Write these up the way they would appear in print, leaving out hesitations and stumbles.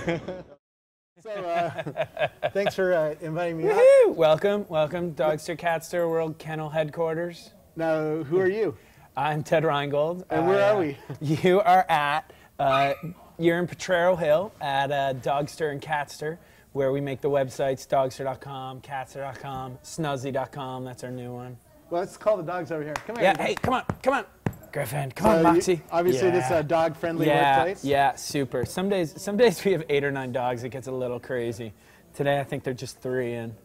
So, thanks for inviting me out. Welcome, Dogster and Catster World Kennel Headquarters. Now, who are you? I'm Ted Rheingold. And where are we? You are at, you're in Potrero Hill at Dogster and Catster, where we make the websites dogster.com, catster.com, snuzzy.com. That's our new one. Well, let's call the dogs over here. Come here. Yeah, hey, come on. Griffin, come on, Moxie. Obviously, this is a dog-friendly workplace. Yeah, super. Some days we have 8 or 9 dogs. It gets a little crazy. Today, I think they're just 3 in.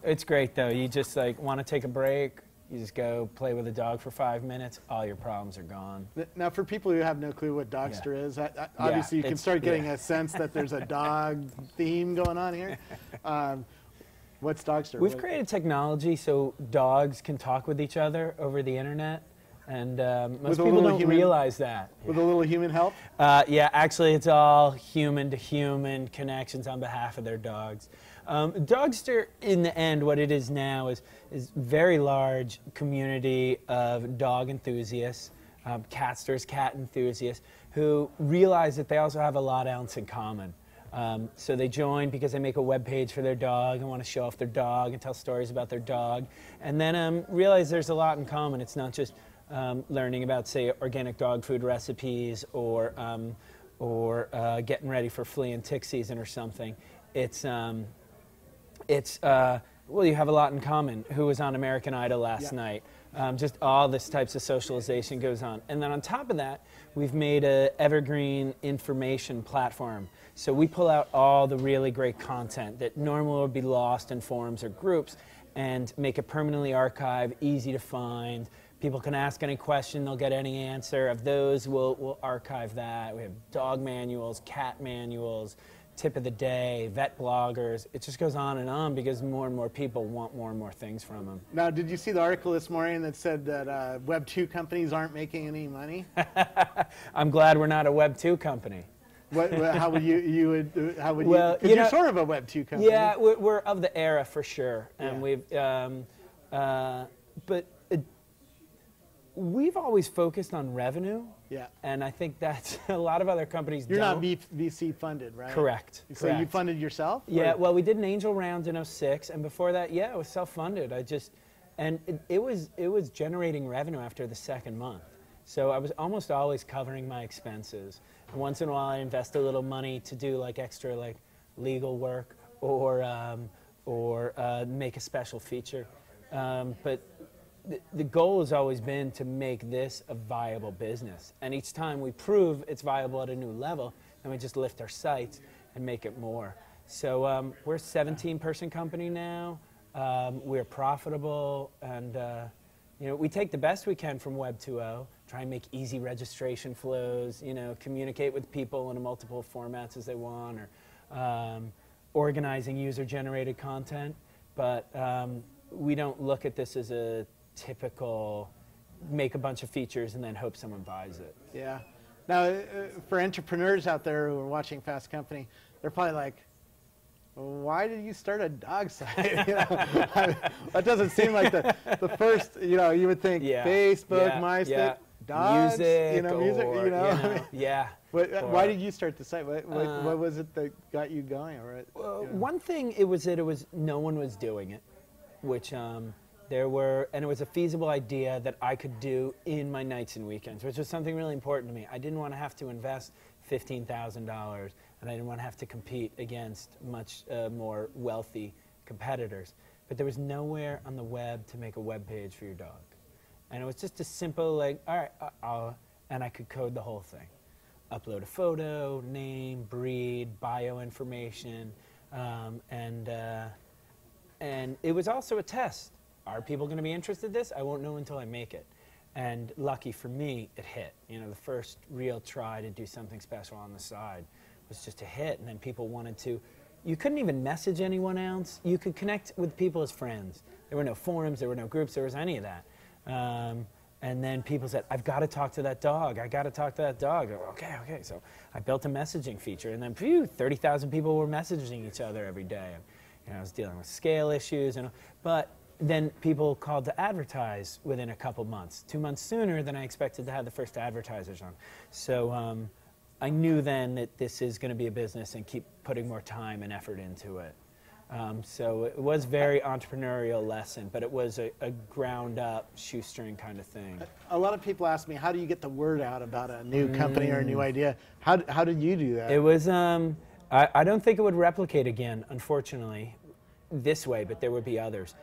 It's great, though. You just want to take a break. You just go play with a dog for 5 minutes. All your problems are gone. Now, for people who have no clue what Dogster is, obviously you can start getting a sense that there's a dog theme going on here. What's Dogster? We've created technology so dogs can talk with each other over the internet. And most people don't realize that. With a little human help? Yeah, actually it's all human-to-human connections on behalf of their dogs. Dogster, in the end, what it is now is very large community of dog enthusiasts, Catsters, cat enthusiasts, who realize that they also have a lot else in common. So they join because they make a web page for their dog and want to show off their dog and tell stories about their dog. And then realize there's a lot in common. It's not just learning about, say, organic dog food recipes or getting ready for flea and tick season or something. Well, you have a lot in common. Who was on American Idol last night? Just all this types of socialization goes on. And then on top of that, we've made an evergreen information platform. So we pull out all the really great content that normally would be lost in forums or groups and make it permanently archived, easy to find. People can ask any question, they'll get any answer. Of those, we'll archive that. We have dog manuals, cat manuals, tip of the day, vet bloggers. It just goes on because more and more people want more and more things from them. Now, did you see the article this morning that said that Web 2 companies aren't making any money? I'm glad we're not a Web 2 company. How would you? Well, because you're sort of a Web 2 company. Yeah, we're of the era for sure, and we've always focused on revenue. Yeah. And I think that's a lot of other companies You're not VC funded, right? Correct. So you funded yourself? Yeah, well, we did an angel round in 2006, and before that, it was self-funded. It was generating revenue after the second month. So I was almost always covering my expenses. And once in a while, I invest a little money to do extra legal work or make a special feature. But the goal has always been to make this a viable business. And each time we prove it's viable at a new level, then we just lift our sights and make it more. So we're a 17-person company now. We're profitable, and we take the best we can from Web 2.0, try and make easy registration flows, communicate with people in multiple formats as they want, or organizing user-generated content. But we don't look at this as a typical make a bunch of features and then hope someone buys it. Yeah. Now, for entrepreneurs out there who are watching Fast Company, they're probably like, why did you start a dog site? That doesn't seem like the first, you would think Facebook, MySpace, dogs, music, Yeah. Why did you start the site? What was it that got you going? One thing, it was no one was doing it, which and it was a feasible idea that I could do in my nights and weekends, which was something really important to me. I didn't want to have to invest $15,000, and I didn't want to have to compete against much more wealthy competitors. But there was nowhere on the web to make a web page for your dog. And it was just a simple, all right, and I could code the whole thing. Upload a photo, name, breed, bio information, and it was also a test. Are people going to be interested in this? I won't know until I make it. And lucky for me, it hit. The first real try to do something special on the side was just a hit, and then people wanted to. You couldn't even message anyone else. You could connect with people as friends. There were no forums, there were no groups, there was any of that. And then people said, I've got to talk to that dog. I got to talk to that dog. Okay. So I built a messaging feature, and then 30,000 people were messaging each other every day. And I was dealing with scale issues, but then people called to advertise within a couple months, 2 months sooner than I expected to have the first advertisers on. So I knew then that this is going to be a business and keep putting more time and effort into it. So it was very entrepreneurial lesson, but it was a ground up shoestring kind of thing. A lot of people ask me, how do you get the word out about a new company or a new idea? How did you do that? It was, I don't think it would replicate again, unfortunately, this way, but there would be others.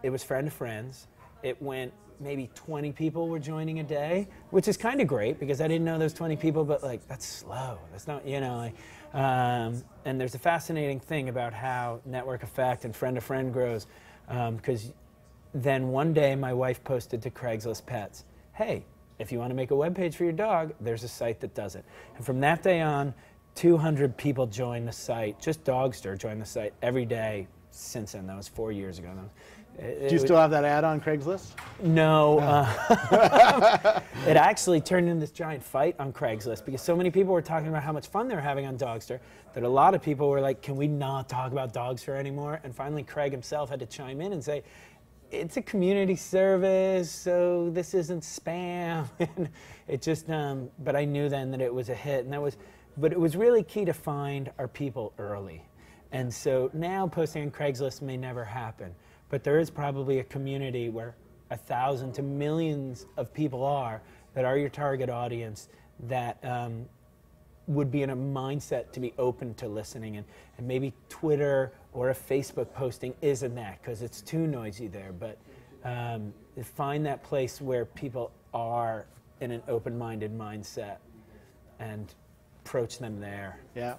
It was friend of friends. It went, maybe 20 people were joining a day, which is kind of great because I didn't know those 20 people, but like, that's slow. That's not, you know, like, and there's a fascinating thing about how network effect and friend to friend grows, because then one day my wife posted to Craigslist Pets, hey, if you want to make a web page for your dog, there's a site that does it. And from that day on, 200 people joined the site, just Dogster joined the site every day since then. That was 4 years ago. Do you still have that ad on Craigslist? No. It actually turned into this giant fight on Craigslist because so many people were talking about how much fun they were having on Dogster that a lot of people were like, can we not talk about Dogster anymore? And finally Craig himself had to chime in and say, it's a community service, so this isn't spam. And it just, but I knew then that it was a hit, and but it was really key to find our people early. And so now posting on Craigslist may never happen. But there is probably a community where 1,000 to millions of people are that are your target audience that would be in a mindset to be open to listening. And maybe Twitter or a Facebook posting isn't that because it's too noisy there. But find that place where people are in an open-minded mindset and approach them there. Yeah.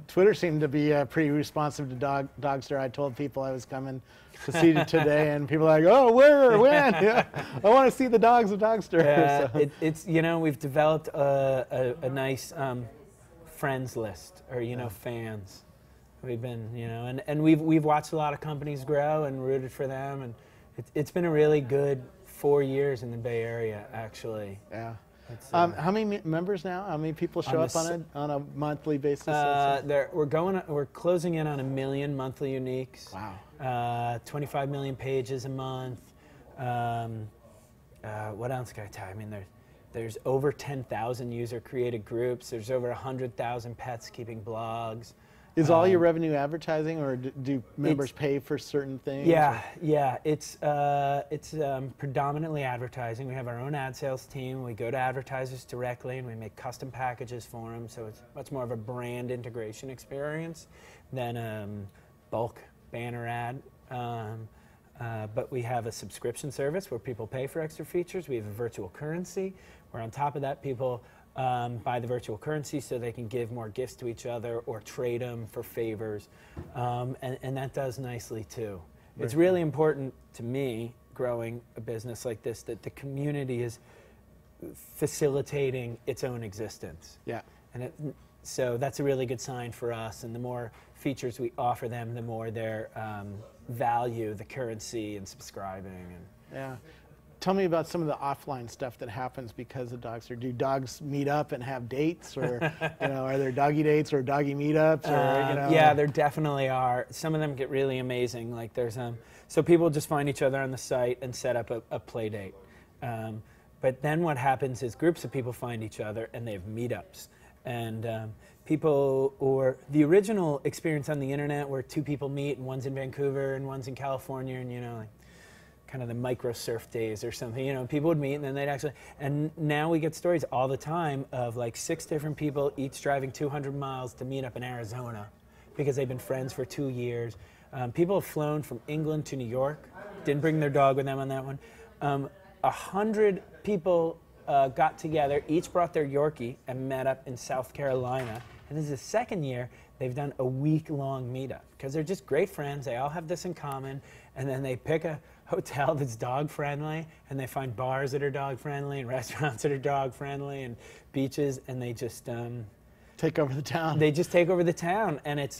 Twitter seemed to be pretty responsive to Dogster. I told people I was coming to see it today, and people are like, "Oh, where, when? Yeah, I want to see the dogs of Dogster." So. It's you know, we've developed a nice friends list, or fans. We've been and we've watched a lot of companies grow and rooted for them, and it's been a really good 4 years in the Bay Area, actually. Yeah. How many members now? How many people show up on a monthly basis? We're closing in on 1 million monthly uniques. Wow. 25 million pages a month. What else can I tell you? I mean, there's over 10,000 user-created groups. There's over 100,000 pets keeping blogs. Is all your revenue advertising, or do members pay for certain things? Yeah. It's predominantly advertising. We have our own ad sales team. We go to advertisers directly, and we make custom packages for them. So it's much more of a brand integration experience than bulk banner ad. But we have a subscription service where people pay for extra features. We have a virtual currency, where on top of that, people buy the virtual currency so they can give more gifts to each other or trade them for favors, and that does nicely too. It's really important to me, growing a business like this, that the community is facilitating its own existence. Yeah. And so that's a really good sign for us, and the more features we offer them, the more their value the currency and subscribing. Yeah. Tell me about some of the offline stuff that happens because of Dogster. Do dogs meet up and have dates, or are there doggy dates or doggy meetups? Or, Yeah, there definitely are. Some of them get really amazing. Like there's so people just find each other on the site and set up a play date. But then what happens is groups of people find each other and they have meetups. And people, or the original experience on the internet where two people meet and one's in Vancouver and one's in California, and like kind of the micro surf days or something, people would meet and then they'd actually, and now we get stories all the time of like 6 different people each driving 200 miles to meet up in Arizona because they've been friends for 2 years. People have flown from England to New York, didn't bring their dog with them on that one. 100 people got together, each brought their Yorkie and met up in South Carolina. And this is the second year they've done a week-long meetup because they're just great friends. They all have this in common, and then they pick a hotel that's dog-friendly, and they find bars that are dog-friendly and restaurants that are dog-friendly and beaches, and they just take over the town. They just take over the town, and it's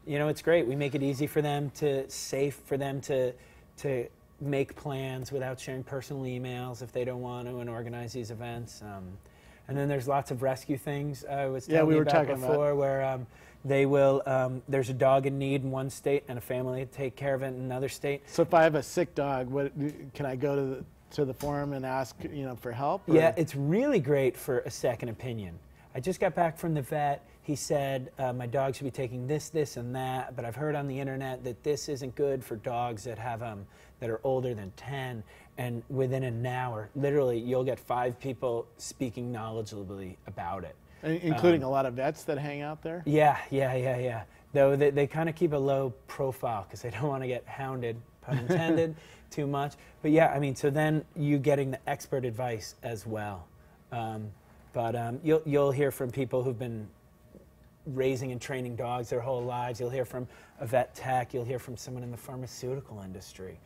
it's great. We make it easy for them safe for them to make plans without sharing personal emails if they don't want to, and organize these events. And then there's lots of rescue things I was telling you about before, where they will, there's a dog in need in one state and a family take care of it in another state. So if I have a sick dog, can I go to the forum and ask for help? Or? Yeah, it's really great for a second opinion. I just got back from the vet. He said my dog should be taking this, this, and that, but I've heard on the internet that this isn't good for dogs that have that are older than 10. And within an hour, literally, you'll get 5 people speaking knowledgeably about it. Including a lot of vets that hang out there? Yeah. Though they kind of keep a low profile because they don't want to get hounded, pun intended, too much. But yeah, I mean, so then you getting the expert advice as well. But you'll hear from people who've been raising and training dogs their whole lives. You'll hear from a vet tech. You'll hear from someone in the pharmaceutical industry.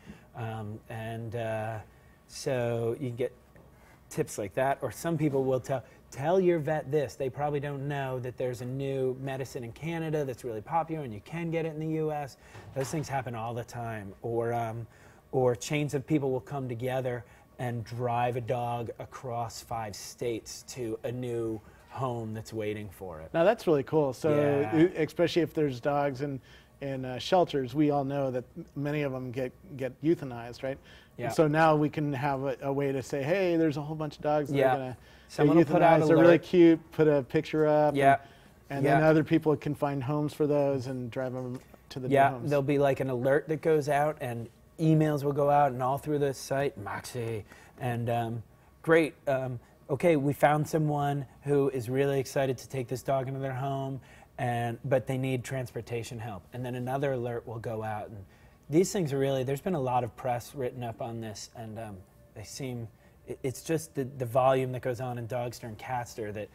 So you get tips like that. Or some people will tell your vet this. They probably don't know that there's a new medicine in Canada that's really popular and you can get it in the US. Those things happen all the time. Or chains of people will come together and drive a dog across 5 states to a new home that's waiting for it. Now that's really cool. So Yeah. especially if there's dogs in shelters, we all know that many of them get euthanized, right? Yeah. So now we can have a way to say, hey, there's a whole bunch of dogs that Yeah. are going to Someone will put out They're really alert. cute. Put a picture up. Yeah. And Yeah. then other people can find homes for those and drive them to the new Yeah, homes. there'll be like an alert that goes out and emails will go out and all through the site, Moxie, and great. Okay, we found someone who is really excited to take this dog into their home, but they need transportation help. And then another alert will go out. And these things are really, there's been a lot of press written up on this, and they seem, it's just the volume that goes on in Dogster and Catster that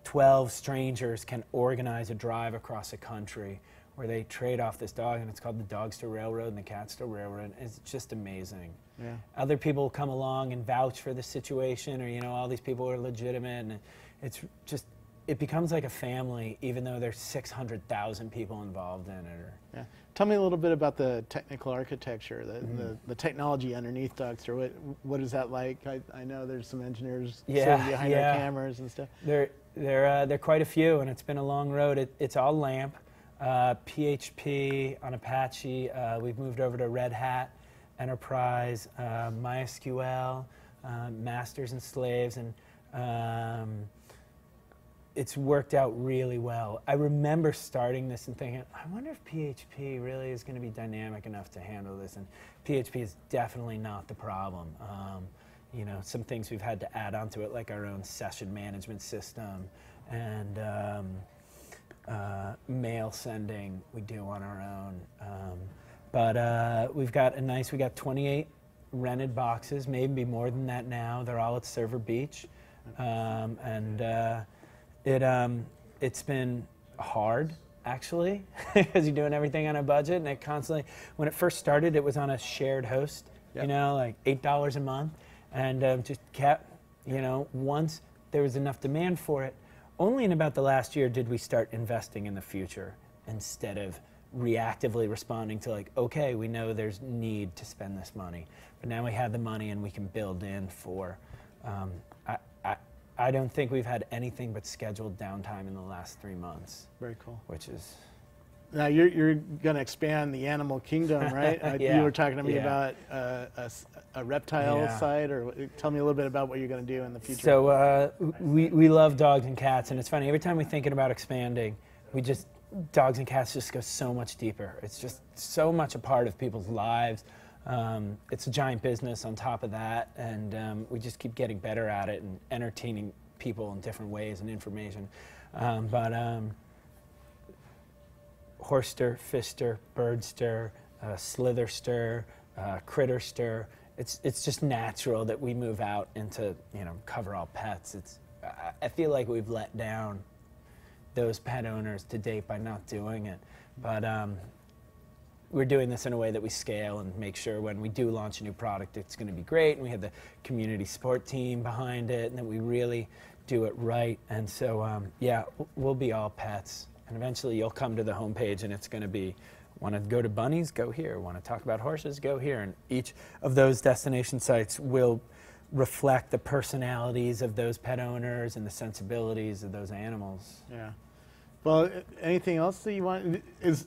12 strangers can organize a drive across a country where they trade off this dog, and it's called the Dogster Railroad and the Catster Railroad. It's just amazing. Yeah. Other people will come along and vouch for the situation, or all these people are legitimate, and it's just, it becomes like a family, even though there's 600,000 people involved in it. Yeah. Tell me a little bit about the technical architecture, the technology underneath Dogster. What is that like? I know there's some engineers sitting behind our cameras and stuff. There quite a few, and it's been a long road. It's all LAMP. PHP on Apache. We've moved over to Red Hat, Enterprise, MySQL, masters and slaves, and it's worked out really well. I remember starting this and thinking, I wonder if PHP really is going to be dynamic enough to handle this, and PHP is definitely not the problem. Some things we've had to add onto it, like our own session management system, and mail sending we do on our own. But we got 28 rented boxes, maybe more than that now. They're all at Server Beach. It's been hard, actually, because you're doing everything on a budget, and it constantly, when it first started, it was on a shared host, Yep. like $8 a month, and just kept, once there was enough demand for it, only in about the last year did we start investing in the future instead of reactively responding to okay, we know there's need to spend this money, but now we have the money and we can build in for, I don't think we've had anything but scheduled downtime in the last 3 months. Very cool. Which is... Now you're going to expand the animal kingdom, right? Yeah. You were talking to me Yeah. about a reptile Yeah. site, or tell me a little bit about what you're going to do in the future. So we love dogs and cats, and it's funny, every time we're thinking about expanding, dogs and cats just go so much deeper. It's just so much a part of people's lives. It's a giant business on top of that, and we just keep getting better at it and entertaining people in different ways and information. Horster, fister, birdster, slitherster, critterster. It's just natural that we move out into cover all pets. I feel like we've let down those pet owners to date by not doing it, but we're doing this in a way that we scale and make sure when we do launch a new product, it's going to be great, and we have the community support team behind it, and that we really do it right. And so, we'll be all pets. And eventually you'll come to the homepage and it's going to be, want to go to bunnies, go here. Want to talk about horses, go here. And each of those destination sites will reflect the personalities of those pet owners and the sensibilities of those animals. Yeah. Well, anything else that you want?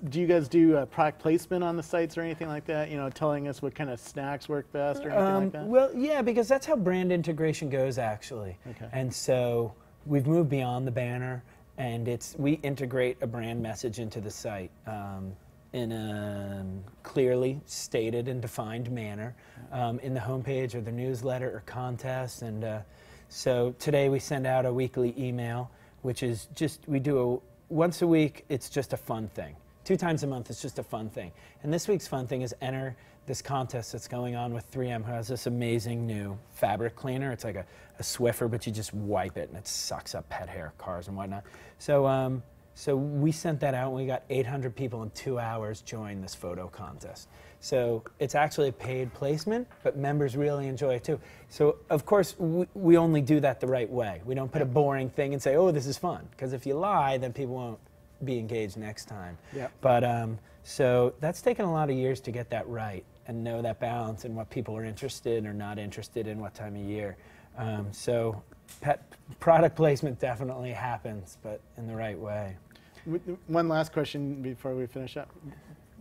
Do you guys do product placement on the sites or anything like that? Telling us what kind of snacks work best or anything like that? Well, yeah, because that's how brand integration goes, actually. Okay. And so we've moved beyond the banner, and we integrate a brand message into the site in a clearly stated and defined manner in the homepage or the newsletter or contest. And so today we send out a weekly email, which is just, we do once a week, it's just a fun thing. 2 times a month, it's just a fun thing. And this week's fun thing is enter this contest that's going on with 3M, who has this amazing new fabric cleaner. It's like a Swiffer, but you just wipe it and it sucks up pet hair, cars and whatnot. So, so we sent that out and we got 800 people in 2 hours join this photo contest. So it's actually a paid placement, but members really enjoy it too. So of course, we only do that the right way. We don't put a boring thing and say, oh, this is fun. Because if you lie, then people won't be engaged next time. Yep. But so that's taken a lot of years to get that right and know that balance and what people are interested or not interested in, what time of year. So pet product placement definitely happens, but in the right way. One last question before we finish up.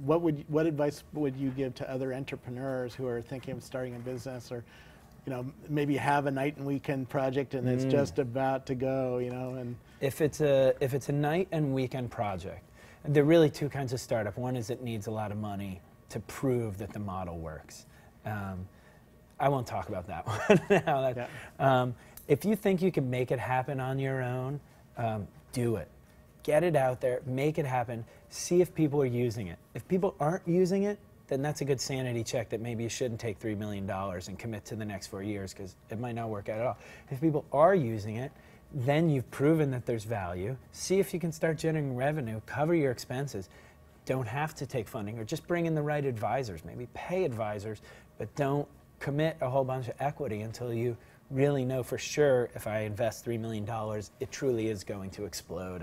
What advice would you give to other entrepreneurs who are thinking of starting a business, or maybe have a night and weekend project and it's just about to go, and if it's a night and weekend project, there are really 2 kinds of startup. One is it needs a lot of money to prove that the model works. I won't talk about that one now. If you think you can make it happen on your own, do it. Get it out there, make it happen, see if people are using it. If people aren't using it, then that's a good sanity check that maybe you shouldn't take $3 million and commit to the next 4 years, because it might not work out at all. If people are using it, then you've proven that there's value. See if you can start generating revenue, cover your expenses. Don't have to take funding, or just bring in the right advisors. Maybe pay advisors, but don't commit a whole bunch of equity until you really know for sure, if I invest $3 million, it truly is going to explode.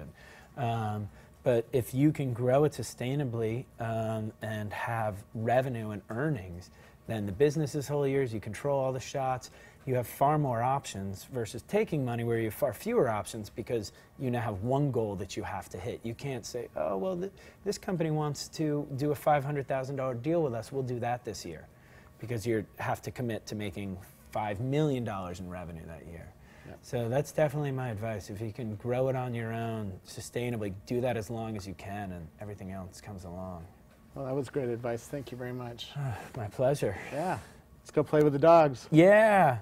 But if you can grow it sustainably and have revenue and earnings, then the business is whole years, you control all the shots, you have far more options versus taking money where you have far fewer options because you now have one goal that you have to hit. You can't say, oh, well, this company wants to do a $500,000 deal with us, we'll do that this year, because you have to commit to making $5 million in revenue that year. Yep. So that's definitely my advice. If you can grow it on your own sustainably, do that as long as you can, and everything else comes along. Well, that was great advice. Thank you very much. My pleasure. Yeah. Let's go play with the dogs. Yeah.